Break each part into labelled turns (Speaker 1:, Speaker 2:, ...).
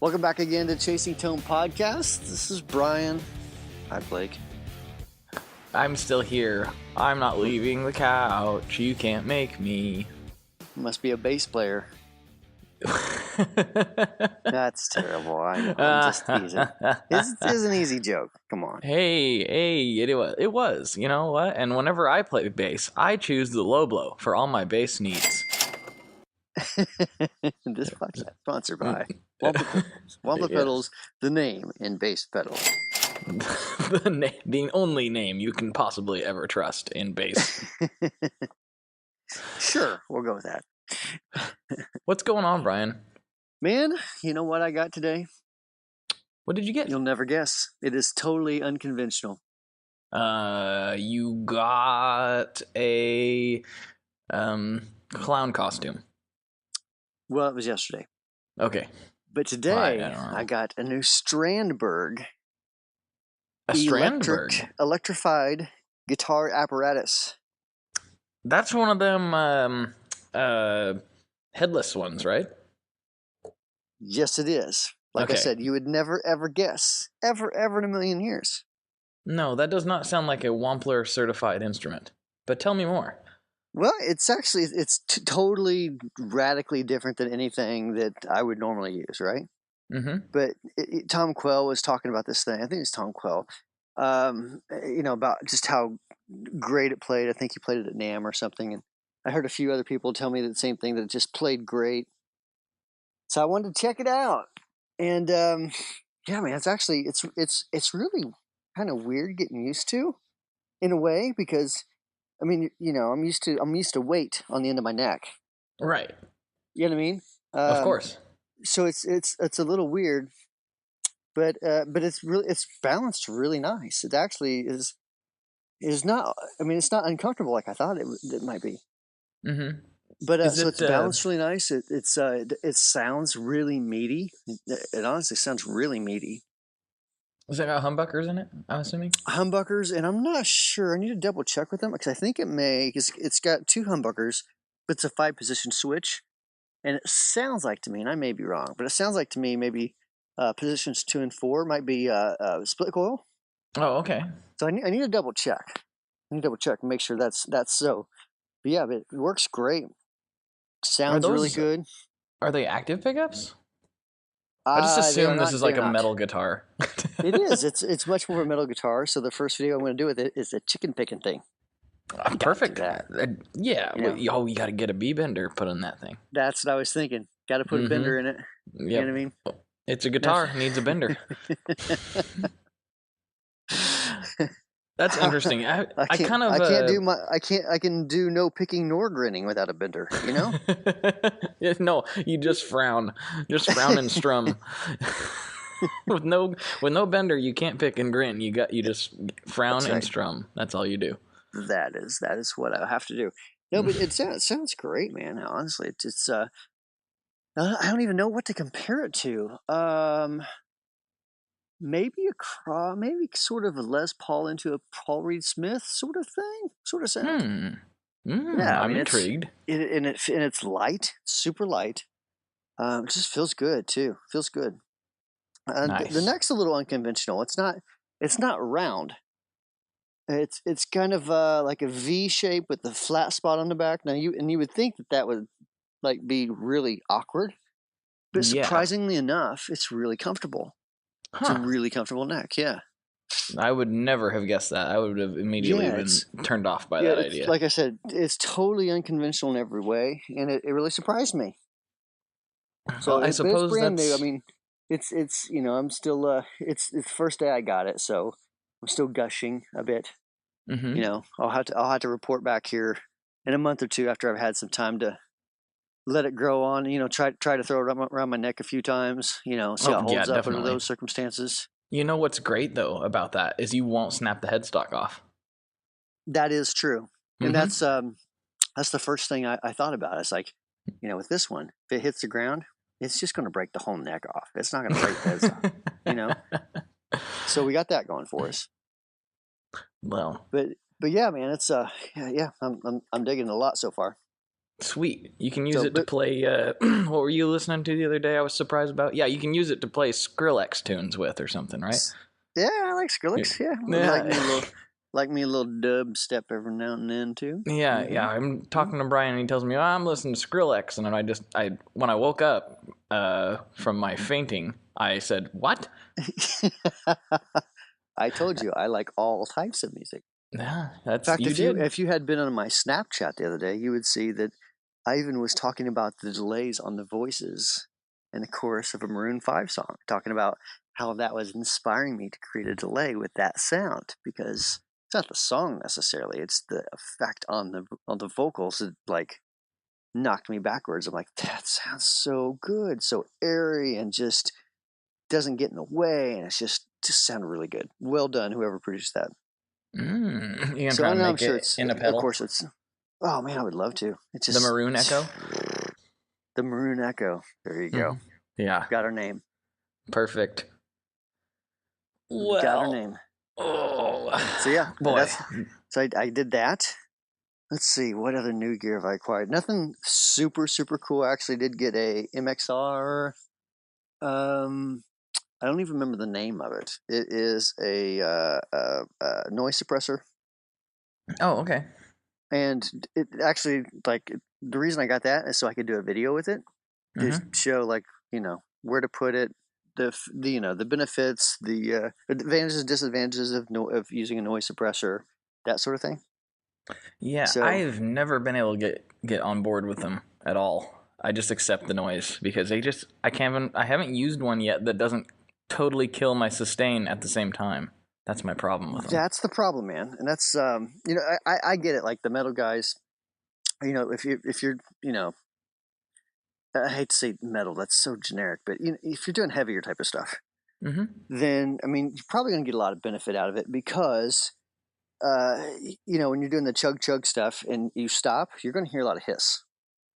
Speaker 1: Welcome back again to Chasing Tone Podcast. This is Brian. Hi, Blake.
Speaker 2: I'm still here. I'm not leaving the couch. You can't make me.
Speaker 1: Must be a bass player. That's terrible. I know. I'm just teasing. It's an easy joke. Come on.
Speaker 2: Hey, it was. You know what? And whenever I play bass, I choose the low blow for all my bass needs.
Speaker 1: This podcast sponsored by Wampa Pedals, the name in bass pedal.
Speaker 2: The only name you can possibly ever trust in bass.
Speaker 1: Sure, we'll go with that.
Speaker 2: What's going on, Brian?
Speaker 1: Man, you know what I got today?
Speaker 2: What did you get?
Speaker 1: You'll never guess. It is totally unconventional.
Speaker 2: You got a clown costume.
Speaker 1: Well, it was yesterday.
Speaker 2: Okay.
Speaker 1: But today, I got a new Strandberg.
Speaker 2: A Strandberg?
Speaker 1: Electrified guitar apparatus.
Speaker 2: That's one of them headless ones, right?
Speaker 1: Yes, it is. Like I said, you would never, ever guess. Ever in a million years.
Speaker 2: No, that does not sound like a Wampler certified instrument. But tell me more.
Speaker 1: Well, it's actually, totally radically different than anything that I would normally use, right?
Speaker 2: Mm-hmm.
Speaker 1: But Tom Quell was talking about this thing. I think it's Tom Quell. About just how great it played. I think he played it at NAMM or something. And I heard a few other people tell me the same thing, that it just played great. So I wanted to check it out. And man, it's really kind of weird getting used to, in a way, because I mean, I'm used to weight on the end of my neck.
Speaker 2: Right.
Speaker 1: You know what I mean?
Speaker 2: Of course.
Speaker 1: So it's a little weird, but it's balanced really nice. It actually is not. I mean, it's not uncomfortable like I thought it might be.
Speaker 2: Mm-hmm.
Speaker 1: But so it's balanced really nice. It sounds really meaty. It honestly sounds really meaty.
Speaker 2: Has it got humbuckers in it, I'm assuming?
Speaker 1: Humbuckers, and I'm not sure. I need to double check with them, because I think it may, because it's got 2 humbuckers, but it's a 5-position switch. And it sounds like to me, and I may be wrong, but it sounds like to me maybe positions 2 and 4 might be split coil.
Speaker 2: Oh, okay.
Speaker 1: So I need to double check. And make sure that's so. But yeah, but it works great. Sounds really good.
Speaker 2: Are they active pickups? I just assume this is like a metal guitar.
Speaker 1: It is. It's much more a metal guitar. So the first video I'm going to do with it is a chicken picking thing.
Speaker 2: Perfect. Yeah. You got to get a B bender put on that thing.
Speaker 1: That's what I was thinking. Got to put a bender in it. Yep. You know what I mean?
Speaker 2: It's a guitar. Needs a bender. That's interesting. I can do no picking nor grinning without a bender, you know? No, you just frown. Just frown and strum. with no bender, you can't pick and grin. You just frown and strum. That's all you do.
Speaker 1: That is what I have to do. No, but it sounds great, man. Honestly, it's I don't even know what to compare it to. Maybe sort of a Les Paul into a Paul Reed Smith sort of thing, sort of sound.
Speaker 2: Yeah, I'm intrigued.
Speaker 1: It's light, super light. It just feels good too. Feels good.
Speaker 2: Nice.
Speaker 1: The neck's a little unconventional. It's not round. It's kind of like a V shape with the flat spot on the back. Now you would think that would like be really awkward, but surprisingly enough, it's really comfortable. It's a really comfortable neck, yeah.
Speaker 2: I would never have guessed that. I would have immediately been turned off by that idea.
Speaker 1: Like I said, it's totally unconventional in every way, and it really surprised me. So
Speaker 2: I suppose
Speaker 1: it's brand new. I mean, it's I'm still it's the first day I got it, so I'm still gushing a bit.
Speaker 2: Mm-hmm.
Speaker 1: I'll have to report back here in a month or two after I've had some time to let it grow on. Try to throw it around my neck a few times. See how it holds up under those circumstances.
Speaker 2: You know what's great though about that is you won't snap the headstock off.
Speaker 1: That is true, and that's the first thing I thought about. It's like, with this one, if it hits the ground, it's just going to break the whole neck off. It's not going to break the headstock. So we got that going for us.
Speaker 2: Well,
Speaker 1: but yeah, man, it's I'm digging it a lot so far.
Speaker 2: Sweet. You can use
Speaker 1: So,
Speaker 2: it to
Speaker 1: but
Speaker 2: play. What were you listening to the other day? I was surprised about. Yeah, you can use it to play Skrillex tunes with or something, right?
Speaker 1: yeah, I like Skrillex. Yeah,
Speaker 2: Yeah.
Speaker 1: like me a little dub step every now and then too.
Speaker 2: Yeah, yeah. I'm talking to Brian, and he tells me, "Oh, I'm listening to Skrillex," and then when I woke up from my fainting, I said, "What?"
Speaker 1: I told you I like all types of music.
Speaker 2: Yeah,
Speaker 1: In fact,
Speaker 2: you did.
Speaker 1: if you had been on my Snapchat the other day, you would see that I even was talking about the delays on the voices in the chorus of a Maroon 5 song, talking about how that was inspiring me to create a delay with that sound because it's not the song necessarily, it's the effect on the vocals that like knocked me backwards. I'm like, that sounds so good, so airy and just doesn't get in the way, and it's just sounded really good. Well done, whoever produced that.
Speaker 2: You gonna
Speaker 1: So
Speaker 2: try
Speaker 1: I
Speaker 2: and
Speaker 1: know I'm
Speaker 2: make
Speaker 1: sure
Speaker 2: it
Speaker 1: it's
Speaker 2: in a
Speaker 1: of
Speaker 2: pedal?
Speaker 1: course it's oh man, I would love to. It's
Speaker 2: The
Speaker 1: just
Speaker 2: Maroon Echo.
Speaker 1: the Maroon Echo. There you
Speaker 2: Mm-hmm.
Speaker 1: go.
Speaker 2: Yeah,
Speaker 1: Got her name.
Speaker 2: perfect.
Speaker 1: Got her
Speaker 2: Well,
Speaker 1: name. So
Speaker 2: oh
Speaker 1: yeah,
Speaker 2: boy.
Speaker 1: I did that. Let's see, what other new gear have I acquired? Nothing super cool. I actually did get a MXR. Um, I don't even remember the name of it. It is a noise suppressor,
Speaker 2: Oh, okay.
Speaker 1: and it actually like the reason I got that is so I could do a video with it to
Speaker 2: Mm-hmm.
Speaker 1: show like where to put it, the benefits, the advantages, disadvantages of using a noise suppressor, that sort of thing.
Speaker 2: Yeah,
Speaker 1: So
Speaker 2: I've never been able to get on board with them at all. I just accept the noise because I haven't used one yet that doesn't totally kill my sustain at the same time. That's my problem with them.
Speaker 1: that's the problem, man, and that's I get it. Like the metal guys, if you're I hate to say metal, that's so generic, but if you're doing heavier type of stuff,
Speaker 2: Mm-hmm.
Speaker 1: then I mean you're probably going to get a lot of benefit out of it because when you're doing the chug stuff and you stop, you're going to hear a lot of hiss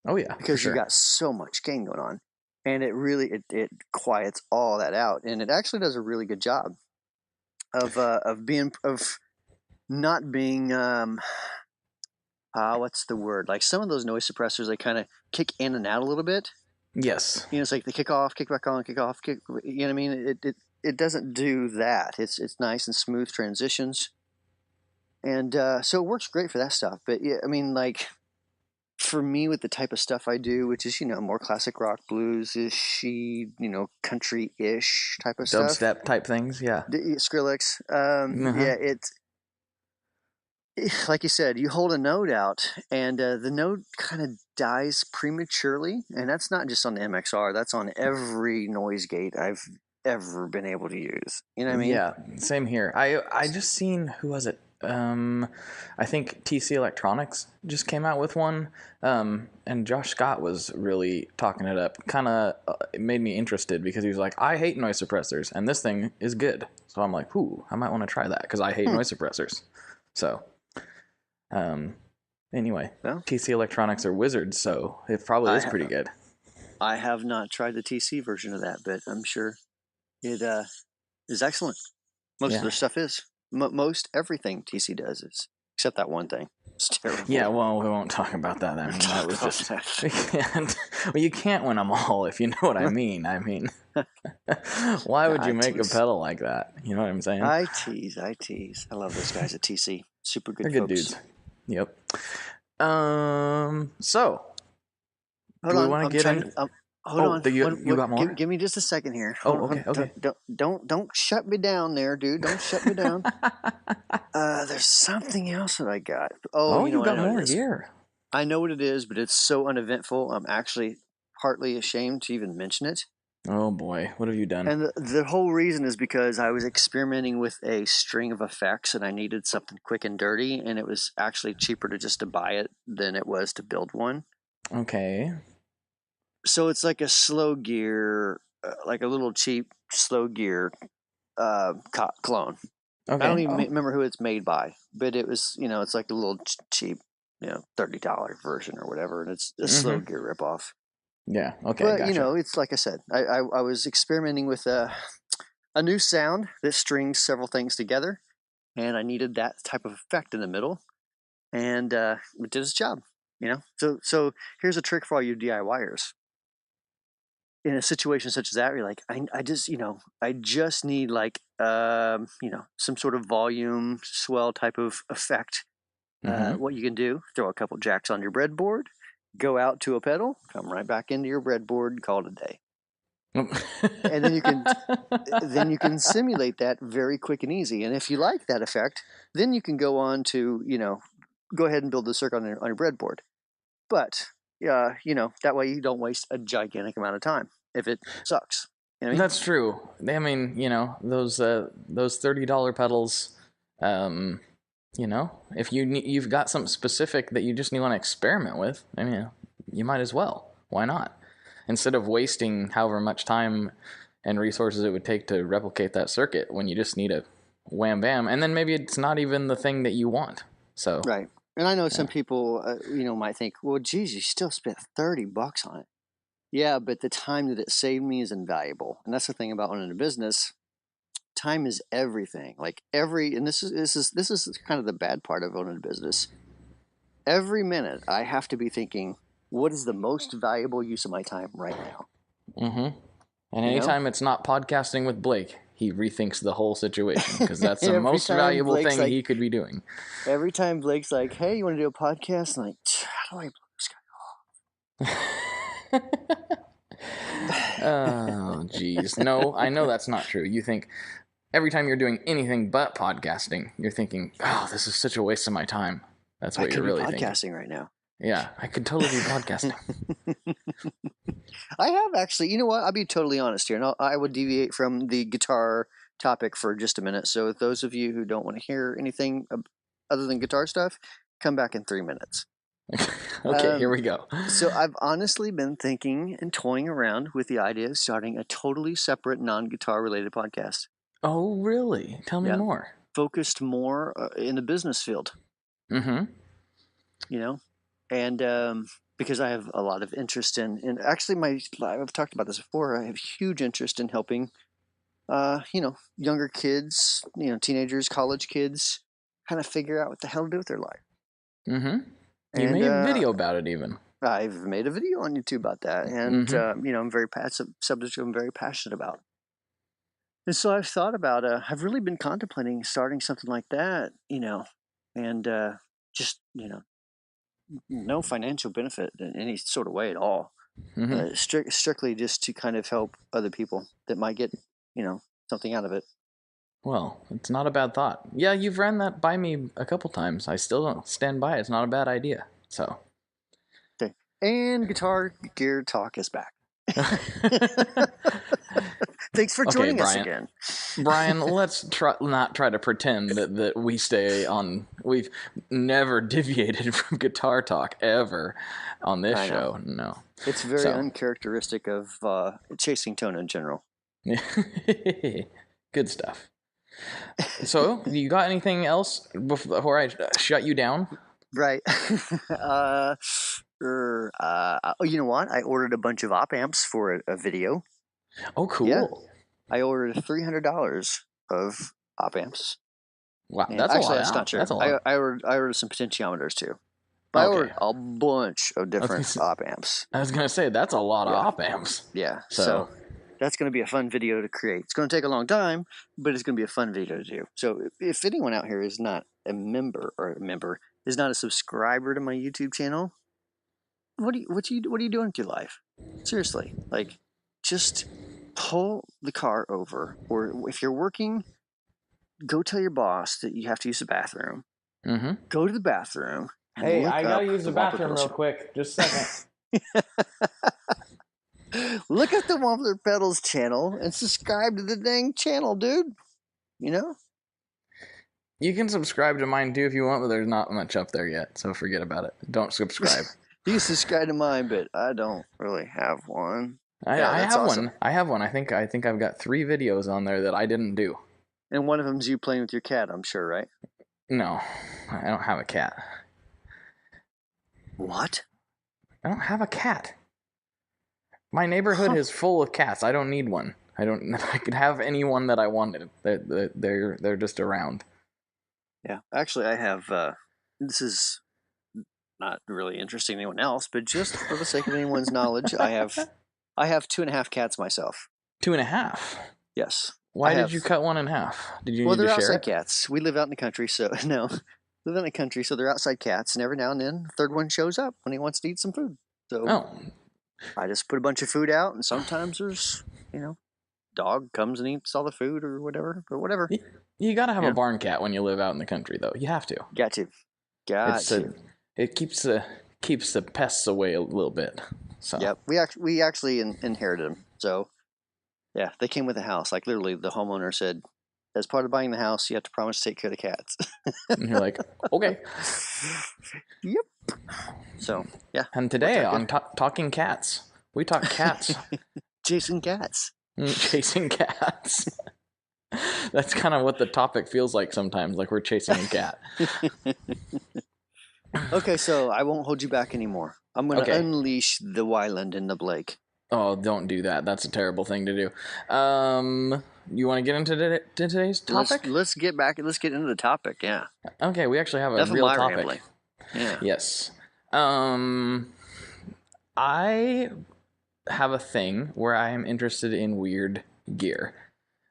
Speaker 2: Oh yeah, for
Speaker 1: because you
Speaker 2: sure.
Speaker 1: got so much gain going on, and it quiets all that out, and it actually does a really good job of not being what's the word, like some of those noise suppressors, they kind of kick in and out a little bit.
Speaker 2: Yes.
Speaker 1: It's like they kick off, kick back on, kick off, kick. You know what I mean? It doesn't do that. It's nice and smooth transitions, and so it works great for that stuff. But yeah, I mean, like for me with the type of stuff I do, which is more classic rock, blues ish, country ish type of stuff.
Speaker 2: Dubstep type things, yeah.
Speaker 1: Skrillex,
Speaker 2: Uh-huh.
Speaker 1: yeah, like you said, you hold a note out, and the note kind of dies prematurely, and that's not just on the MXR. That's on every noise gate I've ever been able to use. You know what I mean?
Speaker 2: Yeah, same here. I just seen, who was it? I think TC Electronics just came out with one, and Josh Scott was really talking it up. Kind of it made me interested because he was like, "I hate noise suppressors, and this thing is good." So I'm like, "Ooh, I might want to try that because I hate
Speaker 1: Hmm.
Speaker 2: noise suppressors." So, um, anyway,
Speaker 1: Well,
Speaker 2: TC Electronics are wizards, so it probably
Speaker 1: I
Speaker 2: is
Speaker 1: ha-
Speaker 2: pretty good.
Speaker 1: I have not tried the TC version of that, but I'm sure it is excellent. Most of
Speaker 2: Yeah.
Speaker 1: their stuff is. Most everything TC does is, except that one thing. It's
Speaker 2: Yeah,
Speaker 1: terrible.
Speaker 2: well, we won't talk about that. I mean, that
Speaker 1: Talk
Speaker 2: was
Speaker 1: about
Speaker 2: just
Speaker 1: that.
Speaker 2: we can't. Well, you can't win them all, if you know what I mean. Why would
Speaker 1: I
Speaker 2: you make a
Speaker 1: tease.
Speaker 2: pedal like that? You know what I'm saying?
Speaker 1: I tease. I tease. I love those guys at TC. Super
Speaker 2: They're
Speaker 1: good
Speaker 2: good
Speaker 1: folks.
Speaker 2: dudes. Yep. So
Speaker 1: Hold
Speaker 2: do we
Speaker 1: on.
Speaker 2: want to
Speaker 1: I'm
Speaker 2: get
Speaker 1: trying
Speaker 2: in?
Speaker 1: to. Hold
Speaker 2: Oh,
Speaker 1: on.
Speaker 2: you got more?
Speaker 1: Give me just a second here.
Speaker 2: Oh,
Speaker 1: Hold
Speaker 2: okay,
Speaker 1: on.
Speaker 2: okay.
Speaker 1: Don't shut me down there, dude. Don't shut me down. There's something else that I got. Oh,
Speaker 2: Oh,
Speaker 1: you know
Speaker 2: you
Speaker 1: what? I
Speaker 2: got
Speaker 1: know what it
Speaker 2: more
Speaker 1: is.
Speaker 2: gear.
Speaker 1: I know what it is, but it's so uneventful. I'm actually partly ashamed to even mention it.
Speaker 2: Oh boy, what have you done?
Speaker 1: And the whole reason is because I was experimenting with a string of effects and I needed something quick and dirty, and it was actually cheaper to buy it than it was to build one.
Speaker 2: Okay.
Speaker 1: So it's like a slow gear, like a little cheap slow gear clone. I don't
Speaker 2: Okay.
Speaker 1: even
Speaker 2: Oh.
Speaker 1: remember who it's made by, but it was, it's like a little cheap, $30 version or whatever, and it's a slow
Speaker 2: Mm-hmm.
Speaker 1: gear ripoff.
Speaker 2: Yeah. Okay.
Speaker 1: But
Speaker 2: Gotcha.
Speaker 1: it's like I said, I was experimenting with a new sound that strings several things together, and I needed that type of effect in the middle, and it did its job. So here's a trick for all you DIYers. In a situation such as that, you're like, I just need like, some sort of volume swell type of effect. What you can do, throw a couple jacks on your breadboard, go out to a pedal, come right back into your breadboard, call it a day. And then you can simulate that very quick and easy. And if you like that effect, then you can go on to, go ahead and build the circuit on your breadboard. But that way you don't waste a gigantic amount of time if it sucks. You know what I mean?
Speaker 2: That's true. I mean, those $30 pedals. If you've got something specific that you just want to experiment with, I mean, you might as well. Why not? Instead of wasting however much time and resources it would take to replicate that circuit when you just need a wham bam, and then maybe it's not even the thing that you want. So
Speaker 1: right. And I know some people, might think, well, geez, you still spent $30 on it. Yeah, but the time that it saved me is invaluable, and that's the thing about owning a business. Time is everything. And this is kind of the bad part of owning a business. Every minute I have to be thinking, what is the most valuable use of my time right now?
Speaker 2: Mm-hmm. And anytime it's not podcasting with Blake, he rethinks the whole situation because that's the most valuable
Speaker 1: Blake's
Speaker 2: thing he could be doing.
Speaker 1: Every time Blake's like, hey, you want to do a podcast? I'm like, how do I blow this
Speaker 2: guy off? Oh, geez. No, I know that's not true. You think every time you're doing anything but podcasting, you're thinking, oh, this is such a waste of my time. That's what you're really thinking.
Speaker 1: I could be podcasting right now.
Speaker 2: Yeah, I could totally be podcasting.
Speaker 1: I have actually. You know what? I'll be totally honest here, and I would deviate from the guitar topic for just a minute. So those of you who don't want to hear anything other than guitar stuff, come back in 3 minutes.
Speaker 2: Okay, here we go.
Speaker 1: So I've honestly been thinking and toying around with the idea of starting a totally separate non-guitar related podcast.
Speaker 2: Oh, really? Tell me more.
Speaker 1: Focused more in the business field.
Speaker 2: Mm-hmm.
Speaker 1: And because I have a lot of interest in actually I've talked about this before. I have huge interest in helping, younger kids, teenagers, college kids, kind of figure out what the hell to do with their life.
Speaker 2: Mm-hmm. You made a video about it even.
Speaker 1: I've made a video on YouTube about that, and I'm very subject I'm very passionate about. And so I've thought about, I've really been contemplating starting something like that, and just, no financial benefit in any sort of way at all. Mm-hmm. Strictly just to kind of help other people that might get, something out of it.
Speaker 2: Well, it's not a bad thought. Yeah, you've ran that by me a couple times. I still don't stand by it. It's not a bad idea. So.
Speaker 1: Okay. And Guitar Gear Talk is back. Thanks for joining us again.
Speaker 2: Brian, let's not try to pretend that we stay on. We've never deviated from Guitar Talk ever on this show. No.
Speaker 1: It's very uncharacteristic of Chasing Tone in general.
Speaker 2: Good stuff. So, you got anything else before I shut you down?
Speaker 1: Right. You know what? I ordered a bunch of op amps for a video.
Speaker 2: Oh, cool.
Speaker 1: Yeah. I ordered $300 of op amps.
Speaker 2: Wow, that's actually, a lot.
Speaker 1: That's not true.
Speaker 2: That's a lot.
Speaker 1: I ordered some potentiometers too. But I ordered a bunch of different op amps.
Speaker 2: I was going to say, that's a lot of op amps.
Speaker 1: Yeah. So that's going to be a fun video to create. It's going to take a long time, but it's going to be a fun video to do. So if anyone out here is not a member is not a subscriber to my YouTube channel, what are you doing with your life? Seriously, just pull the car over, or if you're working, go tell your boss that you have to use the bathroom.
Speaker 2: Mm-hmm.
Speaker 1: Go to the bathroom.
Speaker 2: Hey, I gotta use the bathroom real quick. Just a second.
Speaker 1: Look at the Wampler Pedals channel and subscribe to the dang channel, dude.
Speaker 2: You can subscribe to mine too if you want, but there's not much up there yet, so forget about it. Don't subscribe.
Speaker 1: You subscribe to mine, but I don't really have one.
Speaker 2: I have one. I have one. I think I've got 3 videos on there that I didn't do.
Speaker 1: And one of them's you playing with your cat, I'm sure, right?
Speaker 2: No, I don't have a cat.
Speaker 1: What?
Speaker 2: I don't have a cat. My neighborhood is full of cats. I don't need one. I could have anyone that I wanted. They're just around.
Speaker 1: Yeah, actually, I have. This is not really interesting anyone else, but just for the sake of anyone's knowledge, I have 2.5 cats myself.
Speaker 2: 2.5?
Speaker 1: Yes.
Speaker 2: Why did you cut one in half? Did you
Speaker 1: Well,
Speaker 2: need to
Speaker 1: they're
Speaker 2: share
Speaker 1: outside
Speaker 2: it?
Speaker 1: cats. We live out in the country, so no. Live in the country, so they're outside cats, and every now and then, the third one shows up when he wants to eat some food. So
Speaker 2: Oh.
Speaker 1: I just put a bunch of food out, and sometimes there's, dog comes and eats all the food or whatever. But whatever.
Speaker 2: You gotta have a barn cat when you live out in the country, though. You have to.
Speaker 1: Got to.
Speaker 2: It keeps the pests away a little bit. So.
Speaker 1: Yep. We actually inherited them. So yeah, they came with the house. Like literally, the homeowner said, as part of buying the house, you have to promise to take care of the cats.
Speaker 2: And you're like, okay.
Speaker 1: Yep. So yeah.
Speaker 2: And today on Talking Cats, we talk cats.
Speaker 1: Chasing cats.
Speaker 2: Chasing cats. That's kind of what the topic feels like sometimes, like we're chasing a cat.
Speaker 1: Okay, so I won't hold you back anymore. I'm going to unleash the Wyland in the Blake.
Speaker 2: Oh, don't do that. That's a terrible thing to do. You want to get into today's topic?
Speaker 1: Let's get into the topic, yeah.
Speaker 2: Okay, we actually have a real topic.
Speaker 1: Rambling. Yeah.
Speaker 2: Yes. I have a thing where I am interested in weird gear.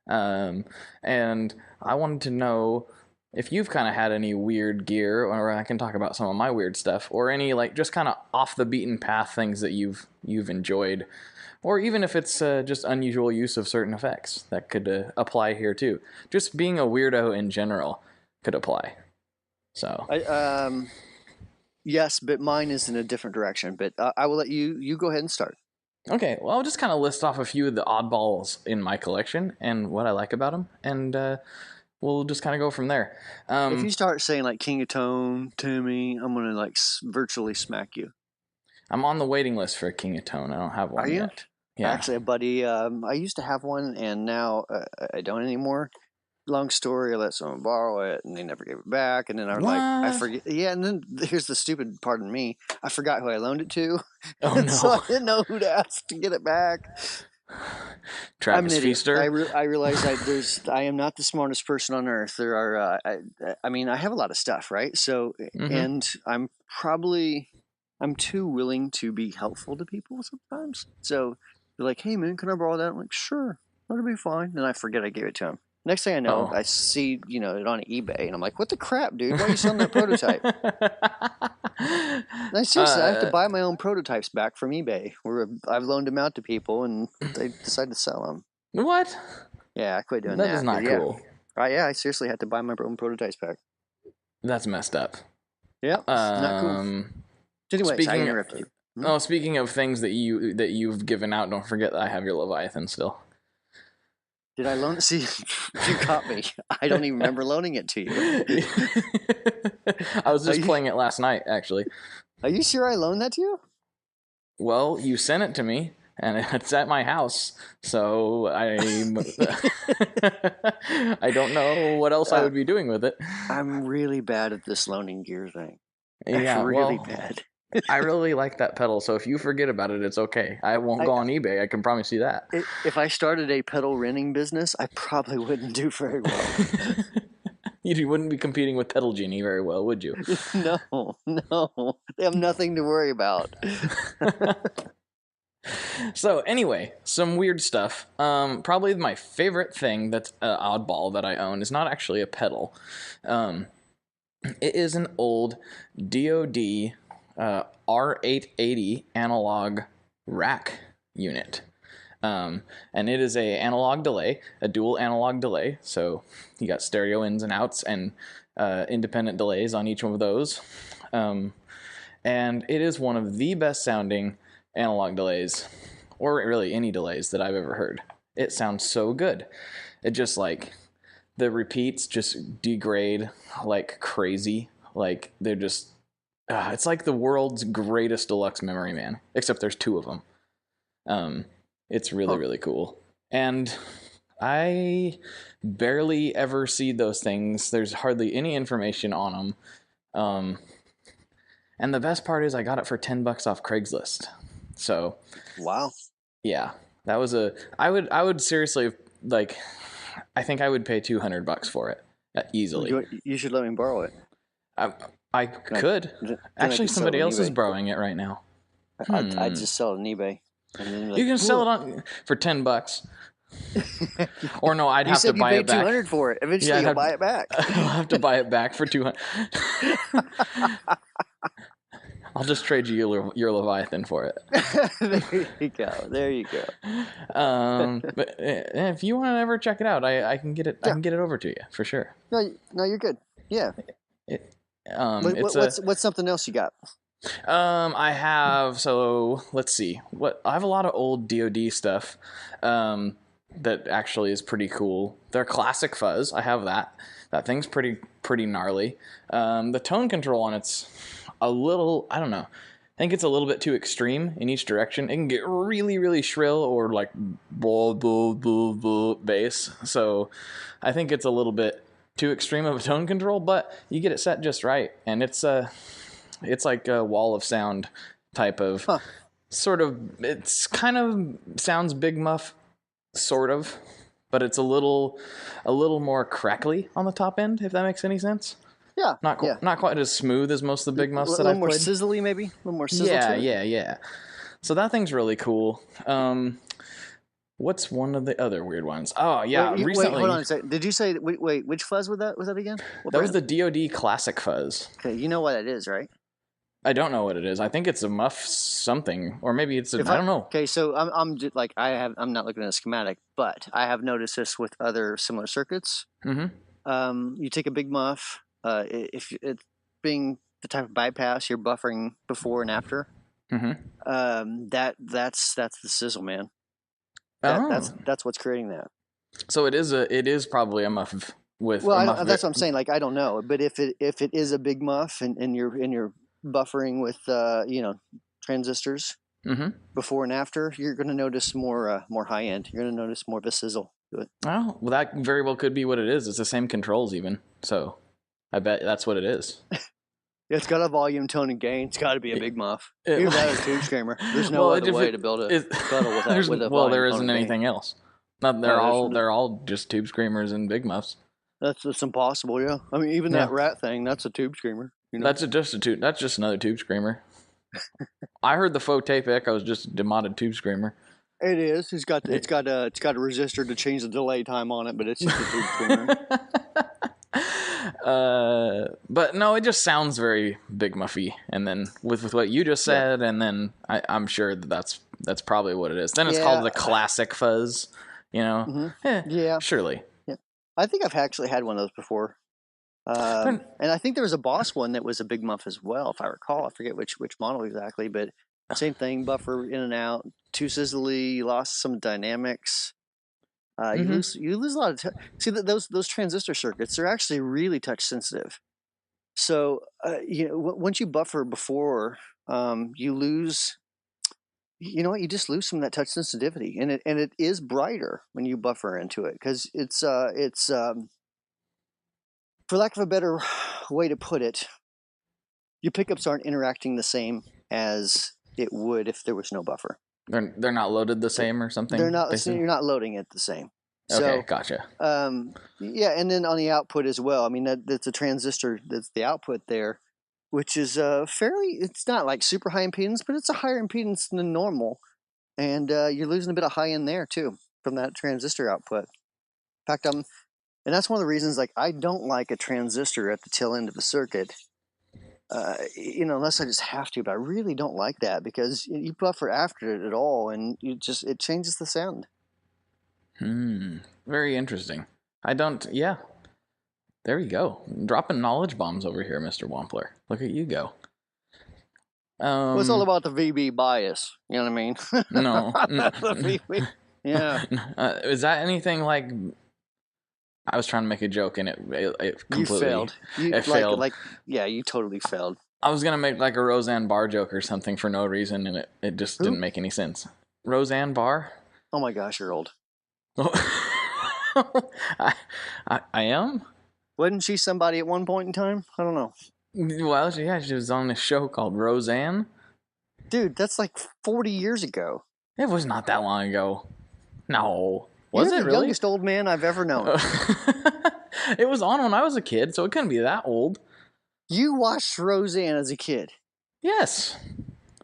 Speaker 2: And I wanted to know if you've kind of had any weird gear, or I can talk about some of my weird stuff, or any like just kind of off the beaten path things that you've enjoyed, or even if it's just unusual use of certain effects that could apply here too. Just being a weirdo in general could apply. So
Speaker 1: yes, but mine is in a different direction. But I will let you go ahead and start.
Speaker 2: Okay, well, I'll just kind of list off a few of the oddballs in my collection and what I like about them, and we'll just kind of go from there.
Speaker 1: If you start saying like King of Tone, Timmy, I'm gonna like virtually smack you.
Speaker 2: I'm on the waiting list for a King of Tone. I don't have one yet.
Speaker 1: Yeah. Actually, a buddy, I used to have one, and now I don't anymore. Long story, I let someone borrow it, and they never gave it back. And then I was like, I forget. Yeah, and then here's the stupid part of me. I forgot who I loaned it to.
Speaker 2: Oh, no.
Speaker 1: So I didn't know who to ask to get it back.
Speaker 2: Travis Feaster.
Speaker 1: I realize I am not the smartest person on earth. There are, I mean, I have a lot of stuff, right? So, and I'm too willing to be helpful to people sometimes. So they're like, hey man, can I borrow that? I'm like, sure, that'll be fine. Then I forget I gave it to him. Next thing I know, I see, it on eBay, and I'm like, what the crap, dude? Why are you selling that prototype? And seriously, I have to buy my own prototypes back from eBay, where I've loaned them out to people, and they decide to sell them.
Speaker 2: What?
Speaker 1: Yeah, I quit doing that.
Speaker 2: That is not cool.
Speaker 1: Yeah, I seriously had to buy my own prototypes back.
Speaker 2: That's messed up.
Speaker 1: Yeah, not cool. Anyway,
Speaker 2: speaking of things that you've given out, don't forget that I have your Leviathan still.
Speaker 1: Did I loan it? See, you caught me. I don't even remember loaning it to you.
Speaker 2: I was just playing it last night, actually.
Speaker 1: Are you sure I loaned that to you?
Speaker 2: Well, you sent it to me, and it's at my house, so I don't know what else I would be doing with it.
Speaker 1: I'm really bad at this loaning gear thing.
Speaker 2: Yeah,
Speaker 1: really bad.
Speaker 2: I really like that pedal, so if you forget about it, it's okay. I won't go on eBay, I can promise you that.
Speaker 1: If I started a pedal renting business, I probably wouldn't do very well.
Speaker 2: You wouldn't be competing with Pedal Genie very well, would you?
Speaker 1: No. They have nothing to worry about.
Speaker 2: So anyway, some weird stuff. Probably my favorite thing that's oddball that I own is not actually a pedal. It is an old DoD R880 analog rack unit. And it is a analog delay, a dual analog delay. So you got stereo ins and outs and independent delays on each one of those. And it is one of the best sounding analog delays, or really any delays that I've ever heard. It sounds so good. It just like, the repeats just degrade like crazy. Like they're just, it's like the world's greatest deluxe memory, man. Except there's two of them. It's really, really cool. And I barely ever see those things. There's hardly any information on them. And the best part is I got it for $10 off Craigslist. So,
Speaker 1: wow.
Speaker 2: Yeah, that was I would seriously, like, I think I would pay $200 for it easily.
Speaker 1: You should let me borrow it.
Speaker 2: I could. Actually, somebody else is borrowing it right now.
Speaker 1: I'd just sell it on eBay. And then
Speaker 2: You can sell it on for $10. Or no, I'd have to buy it back.
Speaker 1: You paid $200 for it. Eventually, you'll buy it back.
Speaker 2: I'll have to buy it back for $200. I'll just trade you your Leviathan for it.
Speaker 1: There you go.
Speaker 2: But if you want to ever check it out, I can get it. Yeah. I can get it over to you for sure.
Speaker 1: No, you're good. Yeah. What's something else you got?
Speaker 2: I have. So let's see. I have a lot of old DoD stuff. That actually is pretty cool. They're classic fuzz. I have that. That thing's pretty gnarly. The tone control on it's a little, I don't know. I think it's a little bit too extreme in each direction. It can get really, really shrill or like blah, blah, blah, blah bass. So I think it's a little bit too extreme of a tone control, but you get it set just right. And it's like a wall of sound type of sort of, it's kind of sounds big muff, sort of, but it's a little more crackly on the top end, if that makes any sense.
Speaker 1: Yeah.
Speaker 2: Not quite as smooth as most of the big muffs that I've played.
Speaker 1: A little more sizzly, maybe? A little more sizzle to it?
Speaker 2: Yeah. So that thing's really cool. What's one of the other weird ones? Oh, yeah, recently...
Speaker 1: Wait, hold on a second. Did you say... Wait, which fuzz was that again?
Speaker 2: That was the DoD Classic Fuzz.
Speaker 1: Okay, you know what it is, right?
Speaker 2: I don't know what it is. I think it's a muff something, or maybe it's I don't know.
Speaker 1: Okay, so I'm just like I'm not looking at a schematic, but I have noticed this with other similar circuits. Mm-hmm. You take a big muff. If it's being the type of bypass you're buffering before and after, mm-hmm. That's the sizzle, man. That's what's creating that. So
Speaker 2: it is probably a muff with.
Speaker 1: Well, that's what I'm saying. Like I don't know, but if it is a big muff and you're buffering with transistors mm-hmm. before and after, you're going to notice more high end. You're going to notice more of a sizzle to it.
Speaker 2: Oh, well, that very well could be what it is. It's the same controls even, so I bet that's what it is.
Speaker 1: It's got a volume, tone, and gain. It's got to be a big muff. Either that or tube screamer. There's no other way to build a pedal with a volume,
Speaker 2: there isn't anything else. They're all just tube screamers and big muffs.
Speaker 1: That's impossible. Yeah, I mean even that rat thing. That's a tube screamer. You know?
Speaker 2: That's just another tube screamer. I heard the faux tape echo is just a demodded tube screamer.
Speaker 1: It is. It's got a resistor to change the delay time on it, but it's just a tube screamer.
Speaker 2: But no, it just sounds very big muffy. And then with what you just said, and then I'm sure that's probably what it is. Then it's called the Classic Fuzz. You know? Mm-hmm. Surely.
Speaker 1: Yeah, I think I've actually had one of those before. And I think there was a Boss one that was a big muff as well, if I recall. I forget which model exactly, but same thing, buffer in and out, too sizzly, lost some dynamics. Mm-hmm. You lose a lot of see those transistor circuits. They're actually really touch sensitive. So once you buffer before, you lose. You know what? You just lose some of that touch sensitivity, and it is brighter when you buffer into it because it's for lack of a better way to put it, your pickups aren't interacting the same as it would if there was no buffer.
Speaker 2: They're not loaded the same or something?
Speaker 1: They're not. You're not loading it the same.
Speaker 2: Okay, gotcha.
Speaker 1: Yeah, and then on the output as well. I mean, that's a transistor. That's the output there, which is fairly. It's not like super high impedance, but it's a higher impedance than normal, and you're losing a bit of high end there too from that transistor output. In fact, and that's one of the reasons. Like, I don't like a transistor at the tail end of a circuit. Unless I just have to, but I really don't like that because you buffer after it at all, and it changes the sound.
Speaker 2: Very interesting. Yeah. There you go. Dropping knowledge bombs over here, Mr. Wampler. Look at you go.
Speaker 1: Well, it's all about the VB bias. You know what I mean?
Speaker 2: No.
Speaker 1: The VB. Yeah.
Speaker 2: Is that anything like... I was trying to make a joke and it completely...
Speaker 1: You failed.
Speaker 2: It failed.
Speaker 1: Yeah, you totally failed.
Speaker 2: I was going to make like a Roseanne Barr joke or something for no reason, and it just didn't make any sense. Roseanne Barr?
Speaker 1: Oh my gosh, you're old.
Speaker 2: I am?
Speaker 1: Wasn't she somebody at one point in time? I don't know.
Speaker 2: Well, she was on this show called Roseanne.
Speaker 1: Dude, that's like 40 years ago.
Speaker 2: It was not that long ago. No. Was
Speaker 1: You're
Speaker 2: it
Speaker 1: the
Speaker 2: really?
Speaker 1: youngest old man I've ever known.
Speaker 2: It was on when I was a kid, so it couldn't be that old.
Speaker 1: You watched Roseanne as a kid.
Speaker 2: Yes.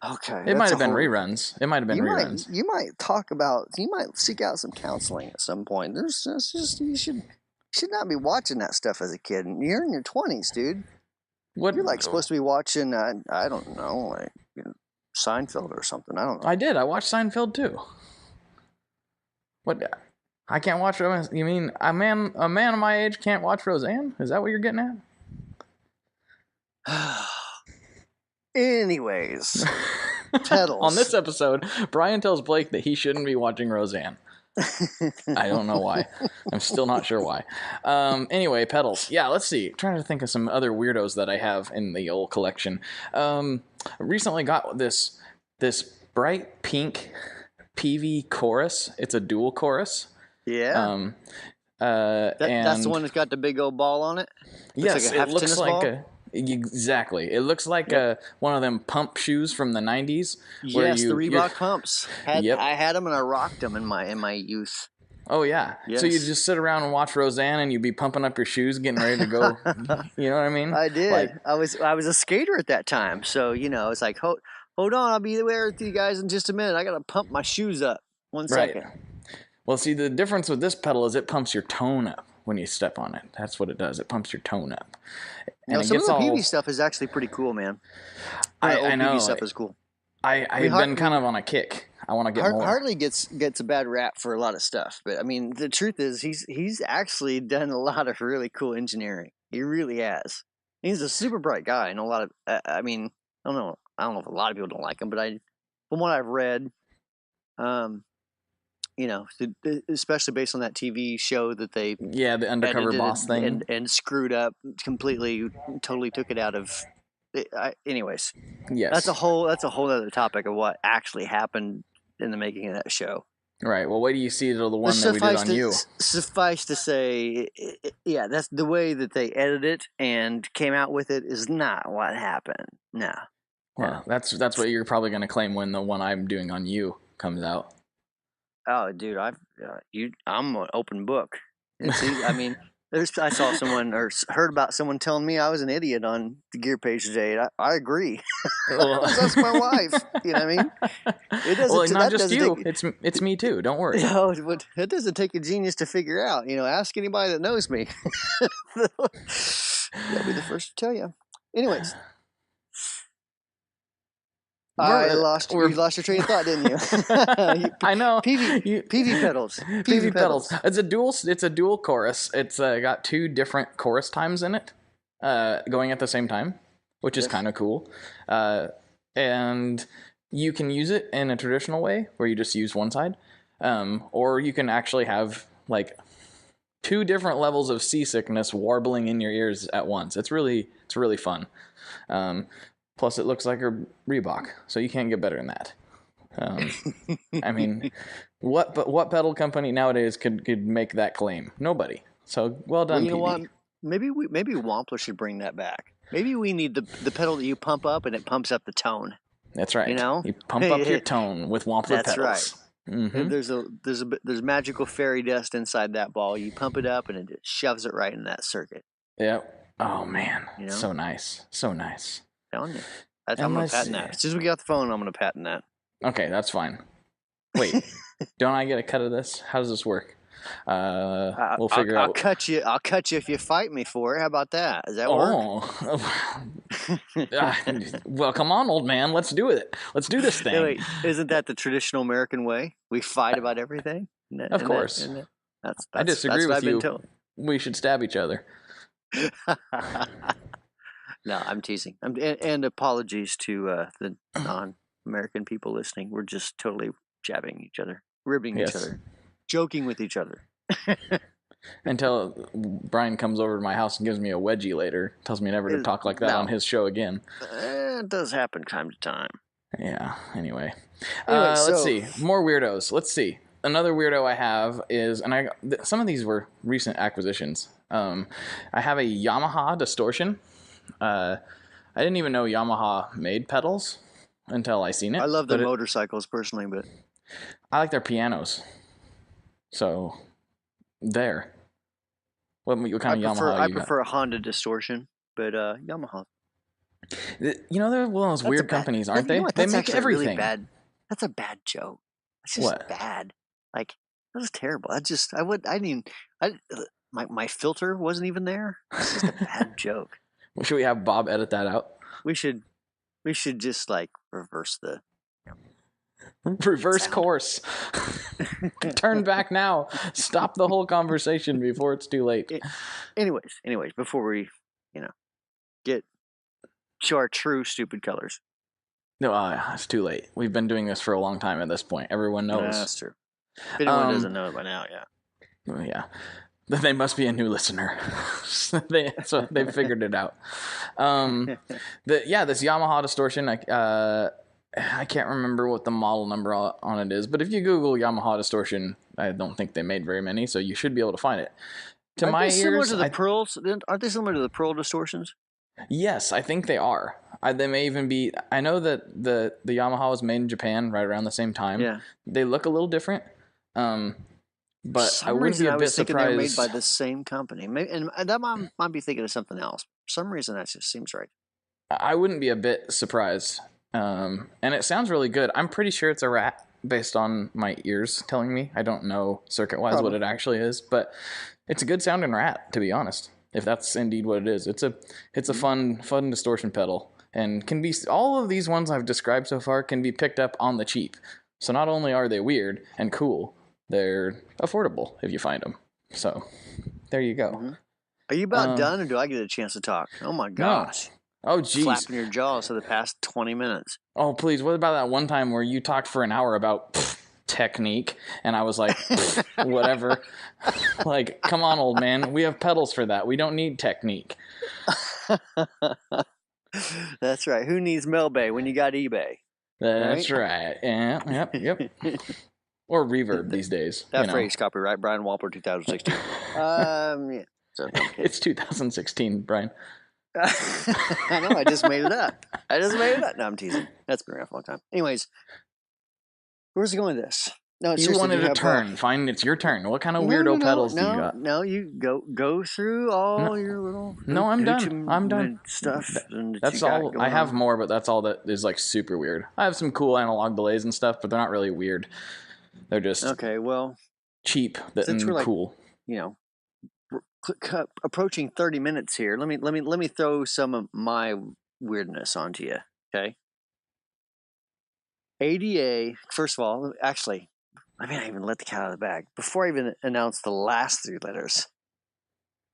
Speaker 1: Okay.
Speaker 2: It might have been reruns.
Speaker 1: You might seek out some counseling at some point. You should not be watching that stuff as a kid. You're in your 20s, dude.
Speaker 2: What?
Speaker 1: You're like supposed to be watching, I don't know, like Seinfeld or something. I don't know.
Speaker 2: I did. I watched Seinfeld too. What? I can't watch Roseanne. You mean a man of my age can't watch Roseanne? Is that what you're getting at?
Speaker 1: Anyways, pedals.
Speaker 2: On this episode, Brian tells Blake that he shouldn't be watching Roseanne. I don't know why. I'm still not sure why. Anyway, pedals. Yeah, let's see. I'm trying to think of some other weirdos that I have in the old collection. I recently got this bright pink Peavey chorus. It's a dual chorus.
Speaker 1: Yeah. That's the one that's got the big old ball on it?
Speaker 2: Yes, it looks like exactly. It looks like one of them pump shoes from the 90s.
Speaker 1: Yes, the Reebok pumps. I had them and I rocked them in my youth.
Speaker 2: Oh, yeah. Yes. So you just sit around and watch Roseanne and you'd be pumping up your shoes, getting ready to go. You know what I mean?
Speaker 1: I did. I was a skater at that time. So, it's like, hold on, I'll be there with you guys in just a minute. I got to pump my shoes up. 1 second.
Speaker 2: Right. Well, see, the difference with this pedal is it pumps your tone up when you step on it. That's what it does. It pumps your tone up.
Speaker 1: And some of the Peavey stuff is actually pretty cool, man.
Speaker 2: I know.
Speaker 1: Peavey stuff is cool.
Speaker 2: I've been kind of on a kick. I want to get more.
Speaker 1: Hartley gets a bad rap for a lot of stuff, but I mean, the truth is, he's actually done a lot of really cool engineering. He really has. He's a super bright guy, and a lot of. I mean, I don't know if a lot of people don't like him, but from what I've read, especially based on that TV show that they
Speaker 2: the undercover boss thing
Speaker 1: and screwed up completely, totally took it out of. Anyways,
Speaker 2: yes,
Speaker 1: that's a whole other topic of what actually happened in the making of that show.
Speaker 2: Right. Well, wait till you see the one that we did on you.
Speaker 1: Suffice to say, that's the way that they edited it and came out with it is not what happened. No.
Speaker 2: Well, that's what you're probably going to claim when the one I'm doing on you comes out.
Speaker 1: Oh, dude, I'm an open book. I mean, I saw someone or heard about someone telling me I was an idiot on the gear page today. I agree. That's my wife. You know what I mean?
Speaker 2: It doesn't. Well, not just you. It's me too. Don't worry.
Speaker 1: No, it doesn't take a genius to figure out. Ask anybody that knows me. They'll be the first to tell you. Anyways. You lost your train of thought, didn't you?
Speaker 2: I know.
Speaker 1: Peavey pedals.
Speaker 2: Peavey pedals. It's a dual chorus. It's got 2 different chorus times in it, going at the same time, which is kind of cool. And you can use it in a traditional way, where you just use one side, or you can actually have like 2 different levels of seasickness warbling in your ears at once. It's really fun. Plus, it looks like a Reebok, so you can't get better than that. I mean, what pedal company nowadays could make that claim? Nobody. So well done.
Speaker 1: Well, you know what? Maybe Wampler should bring that back. Maybe we need the pedal that you pump up and it pumps up the tone.
Speaker 2: That's right. You pump up your tone with Wampler pedals.
Speaker 1: That's right. Mm-hmm. There's magical fairy dust inside that ball. You pump it up and it just shoves it right in that circuit.
Speaker 2: Yep. Oh man, so nice, so nice.
Speaker 1: I'm going to patent that. As soon as we get off the phone, I'm going to patent that.
Speaker 2: Okay, that's fine. Wait, don't I get a cut of this? How does this work? We'll figure out.
Speaker 1: I'll cut you if you fight me for it. How about that? Does that work?
Speaker 2: Well, come on, old man. Let's do it. Let's do this thing.
Speaker 1: Hey, wait, isn't that the traditional American way? We fight about everything?
Speaker 2: Of course. I disagree with you. We should stab each other.
Speaker 1: No, I'm teasing. And apologies to the non-American people listening. We're just totally jabbing each other, ribbing each other, joking with each other.
Speaker 2: Until Brian comes over to my house and gives me a wedgie later, tells me never to talk like that on his show again.
Speaker 1: It does happen time to time.
Speaker 2: Yeah, anyway. Let's see. More weirdos. Let's see. Another weirdo I have is, and some of these were recent acquisitions. I have a Yamaha distortion. I didn't even know Yamaha made pedals until I seen it.
Speaker 1: I love their motorcycles personally, but
Speaker 2: I like their pianos. So there. What kind of Yamaha?
Speaker 1: I prefer a Honda distortion, but Yamaha
Speaker 2: They're one of those weird companies, aren't
Speaker 1: You know
Speaker 2: they?
Speaker 1: what?
Speaker 2: They
Speaker 1: That's
Speaker 2: make
Speaker 1: actually
Speaker 2: everything.
Speaker 1: really bad. That's a bad joke. That's just
Speaker 2: What?
Speaker 1: bad. Like, that was terrible. My filter wasn't even there. It's just a bad joke.
Speaker 2: Should we have Bob edit that out?
Speaker 1: We should just like reverse the
Speaker 2: reverse
Speaker 1: sound.
Speaker 2: Course. Turn back now. Stop the whole conversation before it's too late.
Speaker 1: Anyways, before we, get show our true stupid colors.
Speaker 2: No, it's too late. We've been doing this for a long time at this point. Everyone knows.
Speaker 1: That's true. If anyone doesn't know it by now, yeah.
Speaker 2: Yeah. They must be a new listener. So they've figured it out. This Yamaha distortion, I can't remember what the model number on it is, but if you Google Yamaha distortion, I don't think they made very many, so you should be able to find it. To my ears,
Speaker 1: similar to the Pearls? Aren't they similar to the Pearl distortions?
Speaker 2: Yes, I think they are. They may even be. I know that the Yamaha was made in Japan right around the same time.
Speaker 1: Yeah,
Speaker 2: they look a little different. But I wouldn't be a bit surprised.
Speaker 1: They're made by the same company, and that might be thinking of something else. For some reason, that just seems right.
Speaker 2: I wouldn't be a bit surprised. And it sounds really good. I'm pretty sure it's a Rat based on my ears telling me. I don't know circuit-wise what it actually is, but it's a good sounding Rat, to be honest. If that's indeed what it is, it's a fun distortion pedal, and can be all of these ones I've described so far can be picked up on the cheap. So not only are they weird and cool, they're affordable if you find them. So there you go.
Speaker 1: Mm-hmm. Are you about done, or do I get a chance to talk? Oh my gosh!
Speaker 2: No. Oh geez,
Speaker 1: flapping your jaws for the past 20 minutes.
Speaker 2: Oh please, what about that one time where you talked for an hour about technique, and I was like, whatever. Like, come on, old man. We have pedals for that. We don't need technique.
Speaker 1: That's right. Who needs Melbay when you got eBay?
Speaker 2: That's right. Yeah, yep. Or reverb these days.
Speaker 1: That phrase, copyright Brian Walper, 2016. Yeah. So,
Speaker 2: it's 2016, Brian.
Speaker 1: I know. I just made it up. No, I'm teasing. That's been around for a long time. Anyways, where's it going with this? No,
Speaker 2: you wanted a turn. Fine, it's your turn. What kind of weirdo pedals do you got?
Speaker 1: No, you go through all your little.
Speaker 2: No, I'm done. I'm done.
Speaker 1: Stuff.
Speaker 2: That's all. I have more, but that's all that is like super weird. I have some cool analog delays and stuff, but they're not really weird. They're just cheap and cool.
Speaker 1: Approaching 30 minutes here. Let me throw some of my weirdness onto you. Okay. ADA. First of all, actually, I mean, I even let the cat out of the bag before I even announce the last three letters.